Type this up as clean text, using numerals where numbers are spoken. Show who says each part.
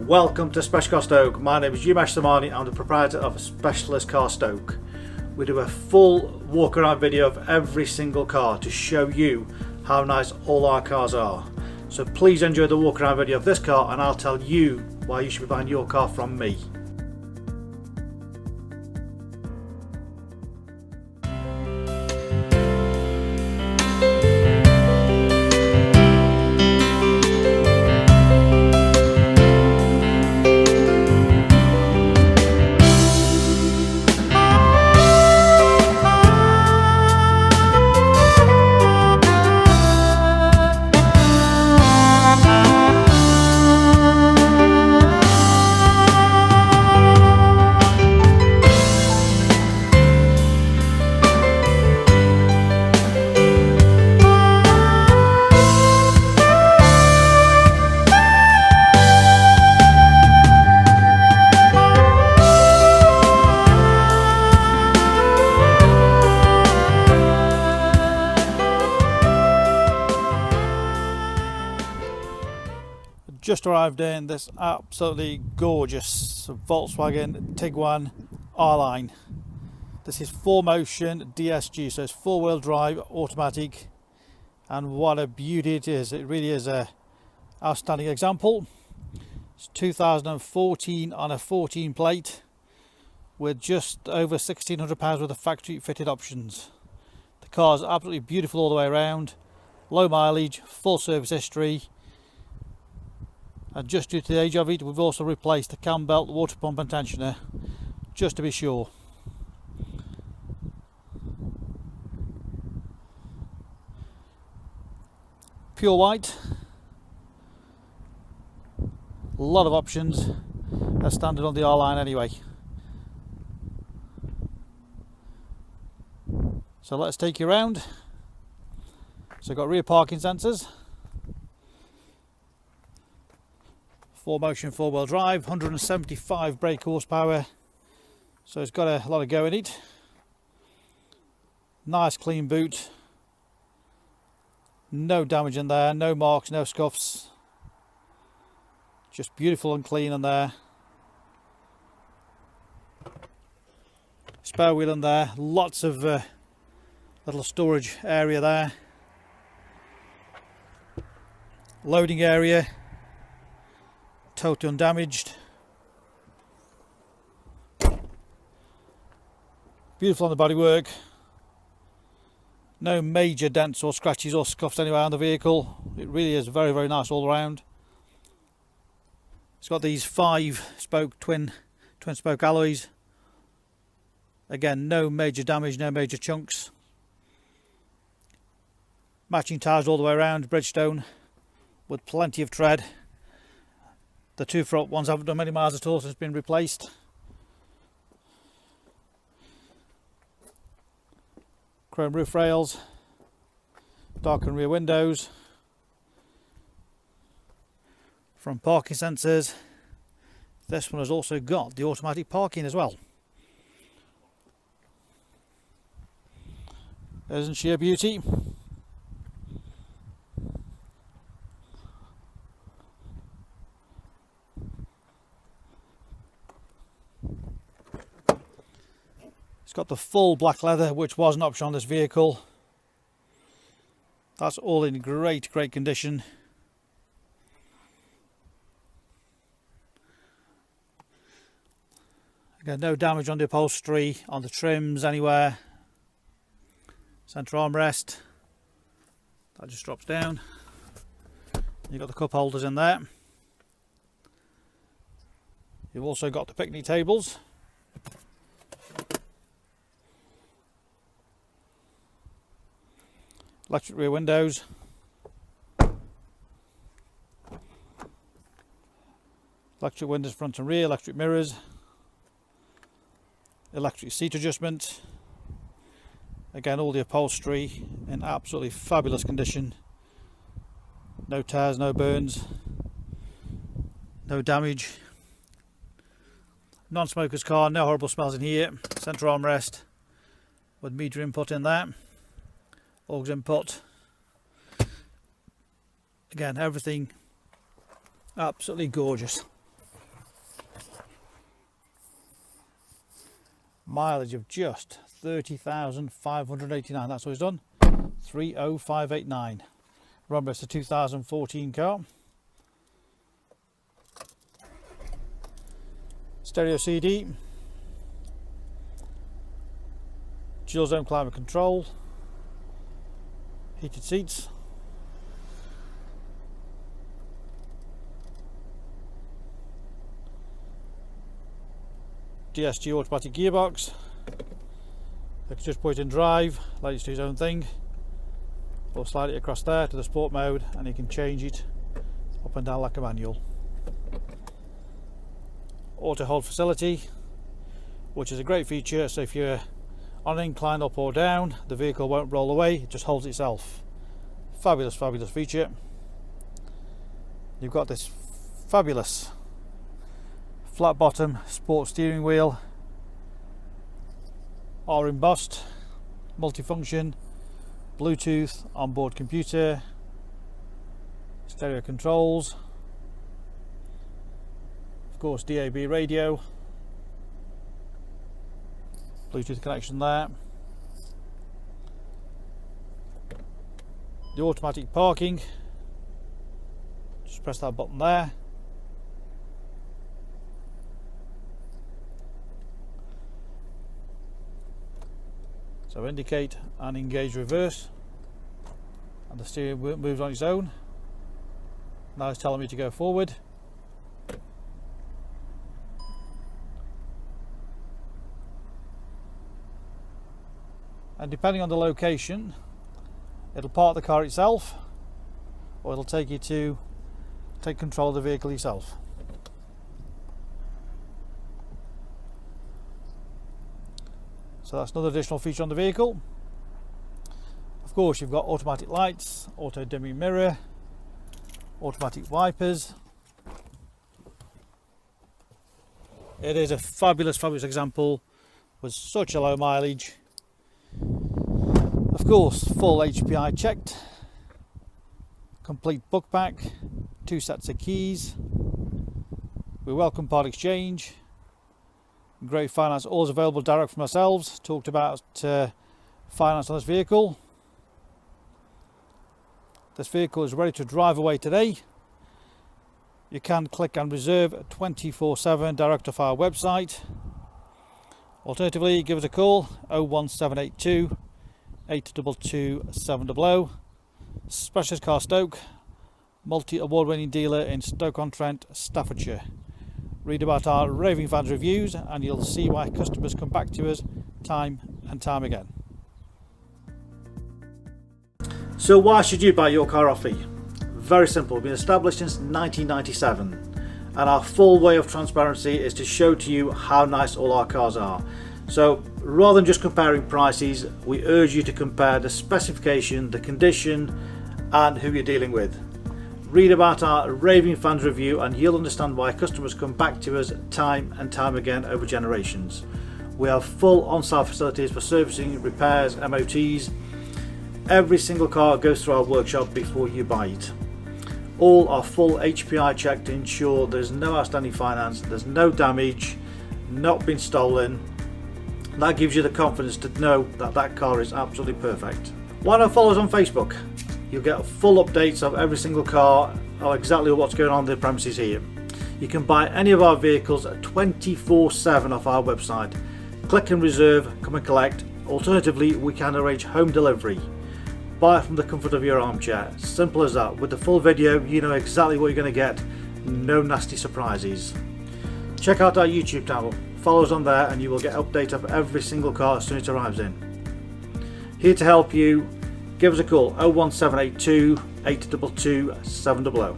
Speaker 1: Welcome to Special Car Stoke. My name is Umesh Samani. I'm the proprietor of Specialist Car Stoke. We do a full walk around video of every single car to show you how nice all our cars are. So please enjoy the walk around video of this car and I'll tell you why you should be buying your car from me. Just arrived in this absolutely gorgeous Volkswagen Tiguan R-Line. This is 4Motion DSG, so it's 4-wheel drive automatic, and what a beauty it is. It really is a outstanding example. It's 2014 on a 14 plate with just over £1,600 worth of factory fitted options. The car is absolutely beautiful all the way around, low mileage, full service history. And just due to the age of it, we've also replaced the cam belt, water pump and tensioner, just to be sure. Pure white. A lot of options as standard on the R-Line anyway. So let's take you around. So I've got rear parking sensors. 4Motion 4-wheel drive, 175 brake horsepower, so it's got a lot of go in it. Nice clean boot, no damage in there, no marks, no scuffs, just beautiful and clean in there. Spare wheel in there, lots of little storage area there. Loading area, totally undamaged. Beautiful on the bodywork. No major dents or scratches or scuffs anywhere on the vehicle. It really is very, very nice all around. It's got these 5-spoke twin spoke alloys. Again, no major damage, no major chunks. Matching tyres all the way around, Bridgestone, with plenty of tread. The two front ones haven't done many miles at all since it's been replaced. Chrome roof rails, darkened rear windows, front parking sensors. This one has also got the automatic parking as well. Isn't she a beauty? It's got the full black leather, which was an option on this vehicle. That's all in great condition. Again, no damage on the upholstery, on the trims anywhere. Centre armrest, that just drops down. You've got the cup holders in there. You've also got the picnic tables. Electric rear windows, electric windows front and rear, electric mirrors, electric seat adjustment. Again, all the upholstery in absolutely fabulous condition. No tears, no burns, no damage. Non-smoker's car, no horrible smells in here. Centre armrest with meter input in there. Aux input. Again, everything absolutely gorgeous. Mileage of just 30,589. That's what it's done. 30589. Remember, it's a 2014 car. Stereo CD. Dual zone climate control. Heated seats. DSG automatic gearbox. I can just put it in drive, let it do its own thing, or slide it across there to the sport mode, and you can change it up and down like a manual. Auto hold facility, which is a great feature, so if you're on an incline up or down, the vehicle won't roll away, it just holds itself. Fabulous, fabulous feature. You've got this fabulous flat bottom sport steering wheel, R embossed, multifunction, Bluetooth, onboard computer, stereo controls, of course DAB radio, Bluetooth connection there, the automatic parking, just press that button there. So indicate and engage reverse, and the steering wheel moves on its own. Now it's telling me to go forward. And depending on the location, it'll park the car itself, or it'll take you to take control of the vehicle yourself. So that's another additional feature on the vehicle. Of course, you've got automatic lights, auto dimming mirror, automatic wipers. It is a fabulous, fabulous example with such a low mileage. Of course, full HPI checked, complete book pack, 2 sets of keys. We welcome part exchange. Great finance, all is available direct from ourselves. Talked about finance on this vehicle. This vehicle is ready to drive away today. You can click and reserve 24/7 direct off our website. Alternatively, give us a call 01782 822 700. Specialist Car Stoke, multi-award-winning dealer in Stoke-on-Trent, Staffordshire. Read about our raving fans reviews and you'll see why customers come back to us time and time again. So why should you buy your car off me? Very simple. We've been established since 1997, and our full way of transparency is to show to you how nice all our cars are. So rather than just comparing prices, we urge you to compare the specification, the condition, and who you're dealing with. Read about our raving fans review and you'll understand why customers come back to us time and time again over generations. We have full on-site facilities for servicing, repairs, MOTs. Every single car goes through our workshop before you buy it. All are full HPI checked to ensure there's no outstanding finance, there's no damage, not been stolen. That gives you the confidence to know that that car is absolutely perfect. Why not follow us on Facebook? You'll get full updates of every single car, or exactly what's going on in the premises here. You can buy any of our vehicles 24/7 off our website. Click and reserve, come and collect. Alternatively, we can arrange home delivery. Buy it from the comfort of your armchair. Simple as that. With the full video, you know exactly what you're going to get. No nasty surprises. Check out our YouTube channel. Follow us on there and you will get updates of every single car as soon as it arrives in. Here to help you. Give us a call 01782 822 700.